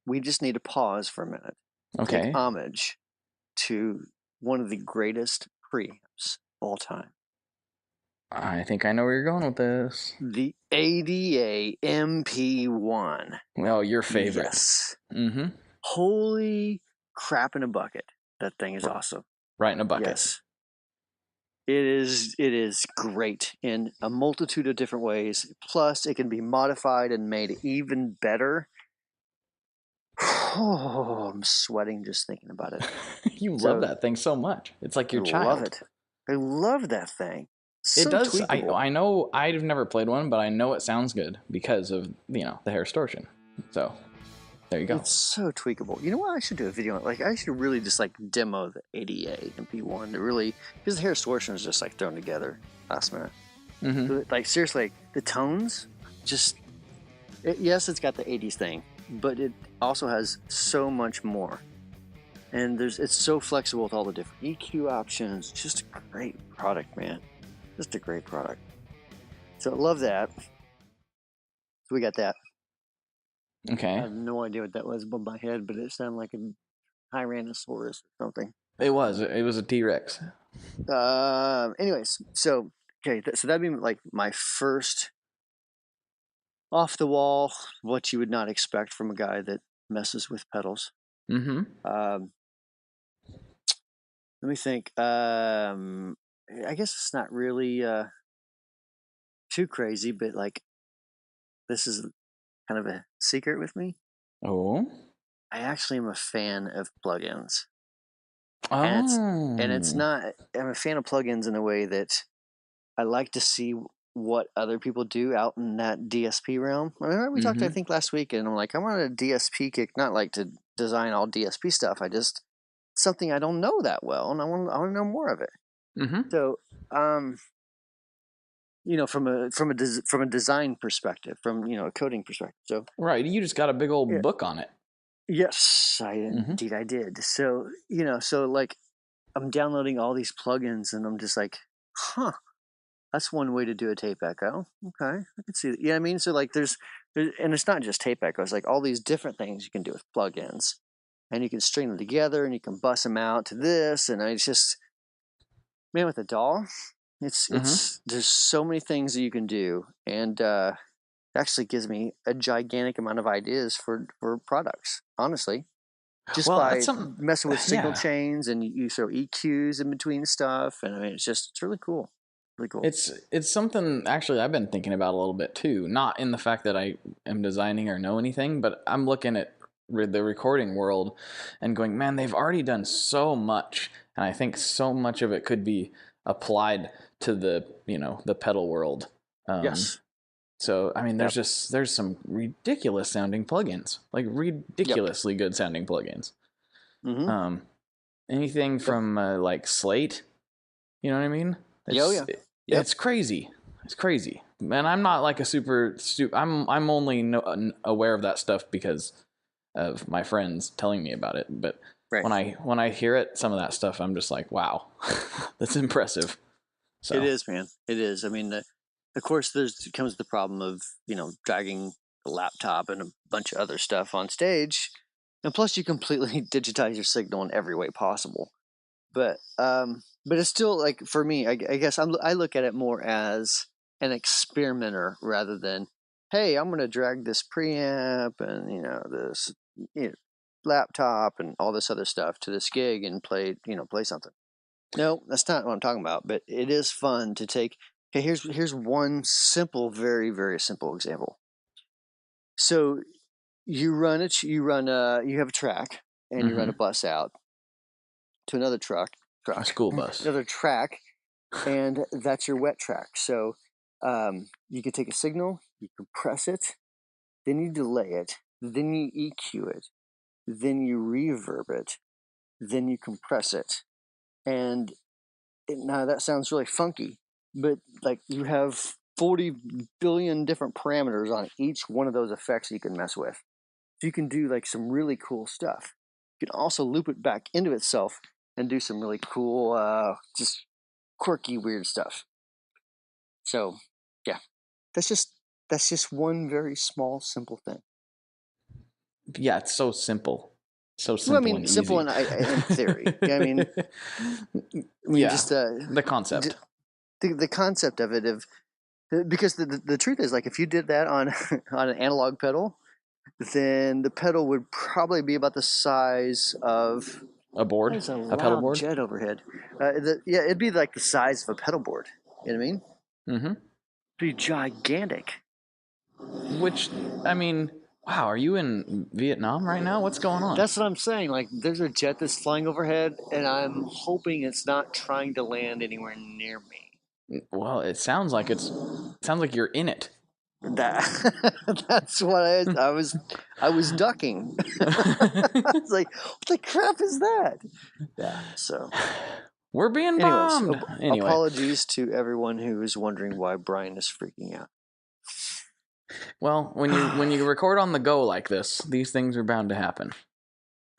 Speaker 1: We just need to pause for a minute.
Speaker 2: Okay.
Speaker 1: Take homage to one of the greatest preamps of all time.
Speaker 2: I think I know where you're going with this.
Speaker 1: The ADA MP1.
Speaker 2: Well, your favorite.
Speaker 1: Yes.
Speaker 2: Mm-hmm.
Speaker 1: Holy crap in a bucket. That thing is awesome.
Speaker 2: Right in a bucket.
Speaker 1: Yes. It is great in a multitude of different ways. Plus, it can be modified and made even better. Oh, I'm sweating just thinking about it.
Speaker 2: You love that thing so much. It's like your child.
Speaker 1: I love it. I love that thing.
Speaker 2: It does. I know. I've never played one, but I know it sounds good because of the hair distortion. So there you go.
Speaker 1: It's so tweakable. You know what? I should do a video on. I should really just demo the ADA MP1 to really, because the hair distortion is just thrown together last minute.
Speaker 2: Mm-hmm.
Speaker 1: Seriously, the tones just. Yes, it's got the 80s thing, but it also has so much more. And it's so flexible with all the different EQ options. Just a great product, man. Just a great product. So I love that. So we got that.
Speaker 2: Okay.
Speaker 1: I have no idea what that was above my head, but it sounded like a Tyrannosaurus or something.
Speaker 2: It was a T-Rex.
Speaker 1: Anyways, so that'd be my first off the wall, what you would not expect from a guy that messes with pedals.
Speaker 2: Mm-hmm.
Speaker 1: Let me think. I guess it's not really too crazy, but this is kind of a secret with me.
Speaker 2: Oh.
Speaker 1: I actually am a fan of plugins.
Speaker 2: Oh.
Speaker 1: And it's not. I'm a fan of plugins in a way that I like to see what other people do out in that DSP realm. I remember we talked, I think, last week, and I'm like, I'm on a DSP kick, not to design all DSP stuff. I just something I don't know that well, and I want to know more of it.
Speaker 2: Mm-hmm.
Speaker 1: So, from a design perspective, from a coding perspective. So,
Speaker 2: right, you just got a big old
Speaker 1: yeah,
Speaker 2: book on it.
Speaker 1: yes,
Speaker 2: Mm-hmm.
Speaker 1: indeed I did. So, so like I'm downloading all these plugins, and I'm just like, huh. That's one way to do a tape echo. Okay, I can see that. Yeah, I mean, so like and it's not just tape echoes. Like all these different things you can do with plugins, and you can string them together, and you can bust them out to this. And it's just, man, with a DAW,
Speaker 2: Mm-hmm.
Speaker 1: there's so many things that you can do, and it actually gives me a gigantic amount of ideas for products. Honestly, just
Speaker 2: Well, that's
Speaker 1: by
Speaker 2: something.
Speaker 1: messing with signal
Speaker 2: Yeah,
Speaker 1: chains, and you throw EQs in between stuff, and I mean, it's really cool. Really cool.
Speaker 2: it's something actually I've been thinking about a little bit too. Not in the fact that I am designing or know anything, but I'm looking at the recording world and going, man, they've already done so much, and I think so much of it could be applied to the pedal world.
Speaker 1: Yes.
Speaker 2: So I mean,
Speaker 1: Yep.
Speaker 2: there's some ridiculous sounding plugins, like
Speaker 1: Yep.
Speaker 2: ridiculously good sounding plugins.
Speaker 1: Mm-hmm.
Speaker 2: Um, anything
Speaker 1: Yep.
Speaker 2: from like Slate, you know what I mean?
Speaker 1: Yeah, oh, yeah. Yep.
Speaker 2: It's crazy. It's crazy. And I'm not like a I'm only aware of that stuff because of my friends telling me about it. But
Speaker 1: Right.
Speaker 2: when I hear it, some of that stuff, I'm just like, wow, that's impressive.
Speaker 1: It
Speaker 2: So
Speaker 1: is, man. It is. I mean, of course, comes the problem of dragging a laptop and a bunch of other stuff on stage, and plus you completely digitize your signal in every way possible. But it's still like, for me, I guess I look at it more as an experimenter rather than, hey, I'm going to drag this preamp and this laptop and all this other stuff to this gig and play something. No, that's not what I'm talking about. But it is fun to take. Okay, here's one simple, very very simple example. So you have a track, and you run a bus out to another
Speaker 2: a school bus.
Speaker 1: another track, and that's your wet track. So you can take a signal, you compress it, then you delay it, then you EQ it, then you reverb it, then you compress it, and now that sounds really funky, but like you have 40 billion different parameters on each one of those effects you can mess with. So you can do like some really cool stuff. You can also loop it back into itself and do some really cool, just quirky, weird stuff. So, yeah, that's just one very small, simple thing.
Speaker 2: Yeah, it's so simple, so
Speaker 1: Well, I
Speaker 2: simple
Speaker 1: mean,
Speaker 2: and
Speaker 1: simple
Speaker 2: easy.
Speaker 1: in theory. Yeah,
Speaker 2: Yeah,
Speaker 1: just
Speaker 2: the concept.
Speaker 1: the concept of it, because the truth is, like, if you did that on on an analog pedal, then the pedal would probably be about the size of.
Speaker 2: A board,
Speaker 1: There's a
Speaker 2: a pedal
Speaker 1: loud
Speaker 2: board.
Speaker 1: jet overhead. Yeah, it'd be like the size of a pedal board. You know what I mean?
Speaker 2: Mm-hmm.
Speaker 1: It'd be gigantic.
Speaker 2: Which, I mean, wow, are you in Vietnam right now? What's going on?
Speaker 1: That's what I'm saying. Like, there's a jet that's flying overhead, and I'm hoping it's not trying to land anywhere near me.
Speaker 2: Well, it sounds like you're in it.
Speaker 1: That's what I was ducking. I was like, what the crap is that? Yeah. So,
Speaker 2: We're being
Speaker 1: anyways,
Speaker 2: bombed. Anyway,
Speaker 1: apologies to everyone who is wondering why Brian is freaking out.
Speaker 2: well, when you record on the go like this, these things are bound to happen.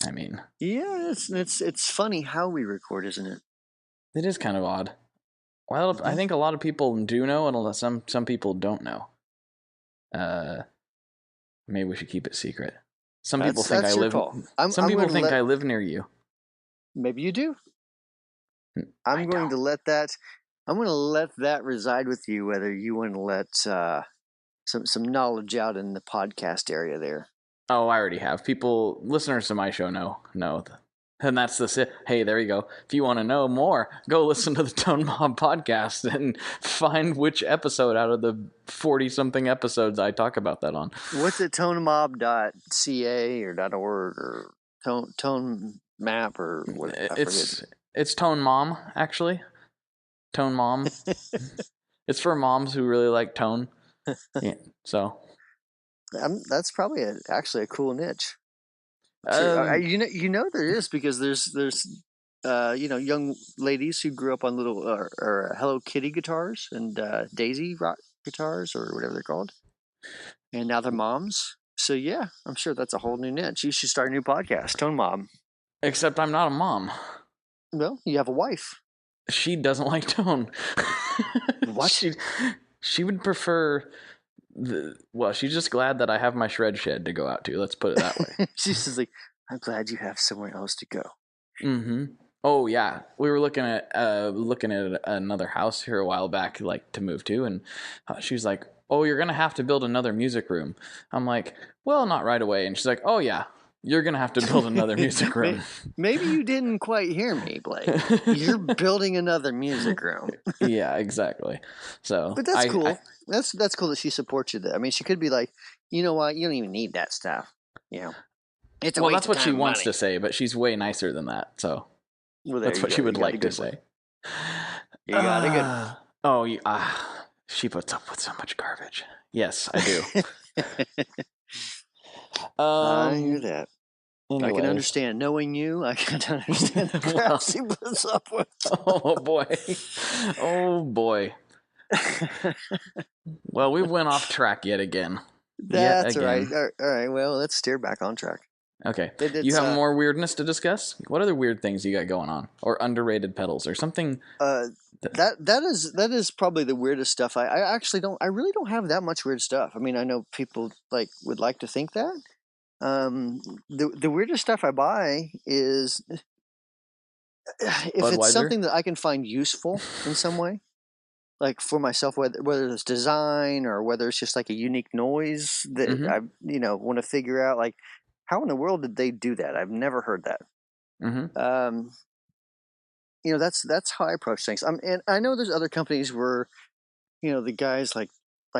Speaker 2: I mean,
Speaker 1: Yeah, it's funny how we record, isn't it?
Speaker 2: it is kind of odd. Well, I think a lot of people do know, and some people don't know. Maybe we should keep it secret. Some people think I
Speaker 1: That's your
Speaker 2: live.
Speaker 1: call.
Speaker 2: Some
Speaker 1: I'm
Speaker 2: people
Speaker 1: going to
Speaker 2: think
Speaker 1: let.
Speaker 2: I live near you.
Speaker 1: Maybe you do.
Speaker 2: I
Speaker 1: I'm going
Speaker 2: don't.
Speaker 1: to let that. I'm going to let that reside with you. Whether you want to let some knowledge out in the podcast area there.
Speaker 2: Oh, I already have. People, listeners to my show know. And that's the hey, there you go. If you want to know more, go listen to the Tone Mob podcast and find which episode out of the 40-something episodes I talk about that on.
Speaker 1: What's it? Tonemob.ca or .org or tone map or what? I forget.
Speaker 2: It's Tone Mom, actually. Tone Mom. It's for moms who really like tone. Yeah, so
Speaker 1: That's probably actually a cool niche. You know there is, because there's young ladies who grew up on little or Hello Kitty guitars and Daisy rock guitars or whatever they're called, and now they're moms. So yeah, I'm sure that's a whole new niche. You should start a new podcast, Tone Mom.
Speaker 2: Except I'm not a mom.
Speaker 1: Well, you have a wife.
Speaker 2: She doesn't like tone.
Speaker 1: What?
Speaker 2: She would prefer she's just glad that I have my shred shed to go out to. Let's put it that way.
Speaker 1: She's just like, I'm glad you have somewhere else to go.
Speaker 2: Mm-hmm. Oh yeah, we were looking at another house here a while back, like to move to, and she was like, "Oh, you're gonna have to build another music room." I'm like, "Well, not right away." And she's like, "Oh yeah, you're gonna have to build another music room."
Speaker 1: Maybe you didn't quite hear me, Blake. You're building another music room.
Speaker 2: Yeah, exactly. So,
Speaker 1: but that's cool. That's cool that she supports you there. I mean, she could be like, you know what, you don't even need that stuff. You know, it's a waste
Speaker 2: that's what
Speaker 1: of
Speaker 2: she
Speaker 1: time
Speaker 2: wants
Speaker 1: money.
Speaker 2: to say, but she's way nicer than that. So, that's what she would like to say.
Speaker 1: You got a good one.
Speaker 2: She puts up with so much garbage. Yes, I do.
Speaker 1: I hear that.
Speaker 2: Anyways.
Speaker 1: I can understand. Knowing you, I can understand the crap she puts up with.
Speaker 2: Oh boy. Oh boy. Well, we went off track yet again.
Speaker 1: That's all right. All right. Well, let's steer back on track.
Speaker 2: Okay. You have more weirdness to discuss? What other weird things you got going on, or underrated pedals, or something?
Speaker 1: That is probably the weirdest stuff. I actually don't. I really don't have that much weird stuff. I mean, I know people would like to think that. The weirdest stuff I buy is if
Speaker 2: Budweiser?
Speaker 1: It's something that I can find useful in some way, like for myself, whether it's design or whether it's just like a unique noise that I want to figure out, like how in the world did they do that? I've never heard that.
Speaker 2: Mm-hmm.
Speaker 1: That's how I approach things. And I know there's other companies where the guys like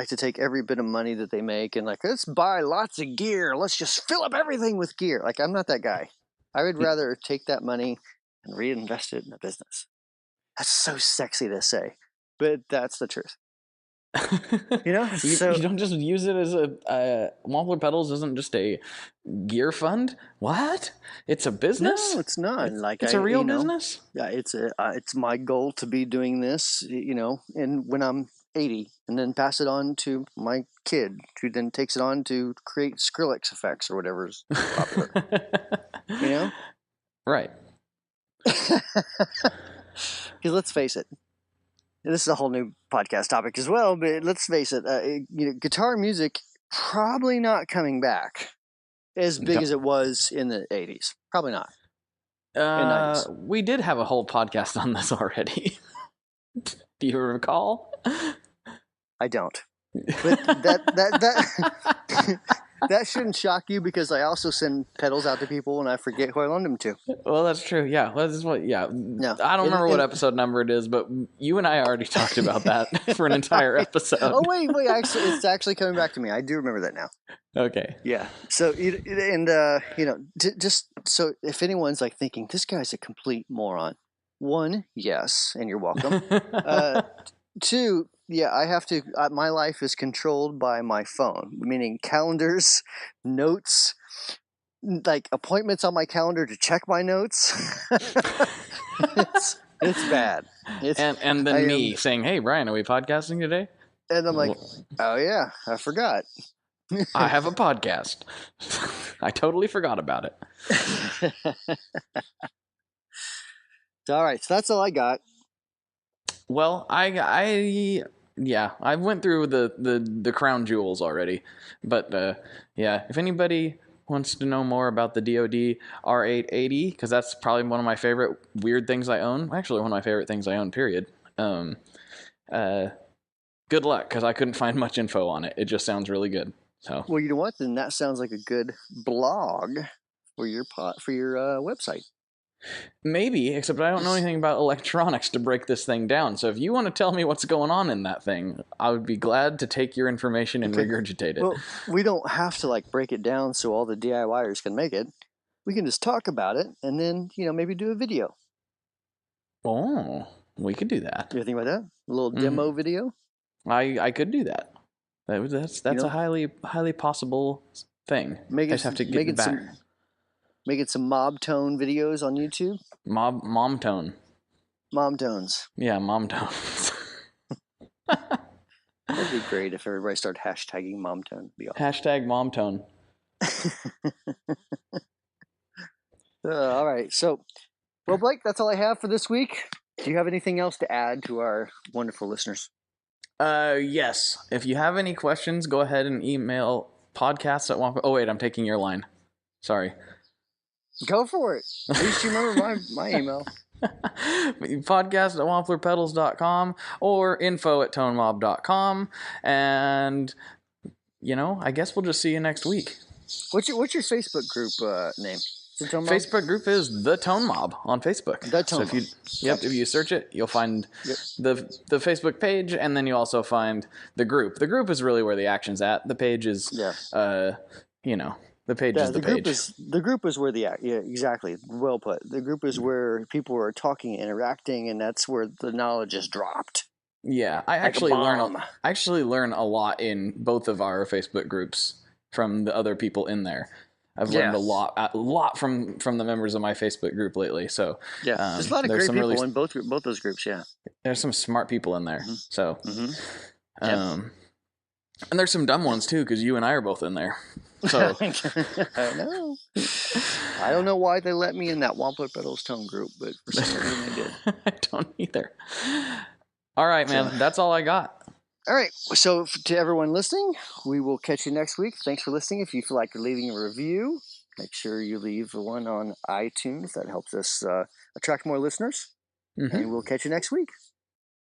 Speaker 1: to take every bit of money that they make and let's buy lots of gear. Let's just fill up everything with gear. Like, I'm not that guy. I would rather take that money and reinvest it in a business. That's so sexy to say, but that's the truth. You
Speaker 2: don't just use it as a Wampler Pedals isn't just a gear fund. What? It's a business?
Speaker 1: No, it's not.
Speaker 2: It's a real business.
Speaker 1: Yeah, it's my goal to be doing this. And when I'm 80, and then pass it on to my kid, who then takes it on to create Skrillex effects or whatever's popular.
Speaker 2: Right.
Speaker 1: Because let's face it, this is a whole new podcast topic as well, but let's face it, guitar music probably not coming back as big as it was in the 80s. Probably not.
Speaker 2: We did have a whole podcast on this already. Do you recall?
Speaker 1: I don't. But that that shouldn't shock you, because I also send pedals out to people and I forget who I loaned them to.
Speaker 2: Well, that's true. Yeah. Well, this is what. Yeah.
Speaker 1: No,
Speaker 2: I don't remember what episode number it is, but you and I already talked about that for an entire episode.
Speaker 1: Oh wait! Actually, it's actually coming back to me. I do remember that now.
Speaker 2: Okay.
Speaker 1: Yeah. So just so if anyone's thinking this guy's a complete moron, one, yes, and you're welcome. Two, yeah, I have to. My life is controlled by my phone, meaning calendars, notes, like appointments on my calendar to check my notes. It's bad.
Speaker 2: And then me saying, "Hey, Brian, are we podcasting today?"
Speaker 1: And I'm like, "Oh yeah, I forgot.
Speaker 2: I have a podcast. I totally forgot about it."
Speaker 1: All right, so that's all I got.
Speaker 2: Well, I went through the crown jewels already, but if anybody wants to know more about the DoD R880, because that's probably one of my favorite weird things I own. Actually, one of my favorite things I own. Period. Good luck, because I couldn't find much info on it. It just sounds really good. So.
Speaker 1: Well, you know what? Then that sounds like a good blog for your website.
Speaker 2: Maybe, except I don't know anything about electronics to break this thing down. So if you want to tell me what's going on in that thing, I would be glad to take your information and regurgitate it.
Speaker 1: Well, we don't have to break it down so all the DIYers can make it. We can just talk about it and then, maybe do a video.
Speaker 2: Oh, we could do that.
Speaker 1: You think about that? A little demo video?
Speaker 2: I could do that. That's a highly possible thing. I just have to get it back.
Speaker 1: Making some mob tone videos on YouTube.
Speaker 2: Mom tone.
Speaker 1: Mom tones.
Speaker 2: Yeah, mom tones.
Speaker 1: That'd be great if everybody started hashtagging mom tone. Be awesome.
Speaker 2: Hashtag mom tone.
Speaker 1: All right. So, well, Blake, that's all I have for this week. Do you have anything else to add to our wonderful listeners?
Speaker 2: Yes. If you have any questions, go ahead and email podcast@wampler. Oh, wait, I'm taking your line. Sorry.
Speaker 1: Go for it. At least you remember my email.
Speaker 2: podcast@wamplerpedals.com or info@tonemob.com. And, I guess we'll just see you next week.
Speaker 1: What's your Facebook group name? The Tone Mob?
Speaker 2: Facebook group is The Tone Mob on Facebook.
Speaker 1: The Tone Mob.
Speaker 2: If you search it, you'll find the Facebook page, and then you also find the group. The group is really where the action's at. The page is, the page is the page.
Speaker 1: The group is where exactly. Well put. The group is where people are talking, interacting, and that's where the knowledge is dropped.
Speaker 2: Yeah, I actually learn a lot in both of our Facebook groups from the other people in there. I've learned a lot from the members of my Facebook group lately. So
Speaker 1: there's a lot of great people in both those groups. Yeah,
Speaker 2: there's some smart people in there. Mm-hmm. So, and there's some dumb ones too, because you and I are both in there. So
Speaker 1: I know. I don't know why they let me in that Wampler Pedals Tone group, but for some reason they did.
Speaker 2: I don't either. All right, man. That's all I got.
Speaker 1: All right. So to everyone listening, we will catch you next week. Thanks for listening. If you feel like leaving a review, make sure you leave one on iTunes. That helps us attract more listeners. Mm-hmm. And we'll catch you next week.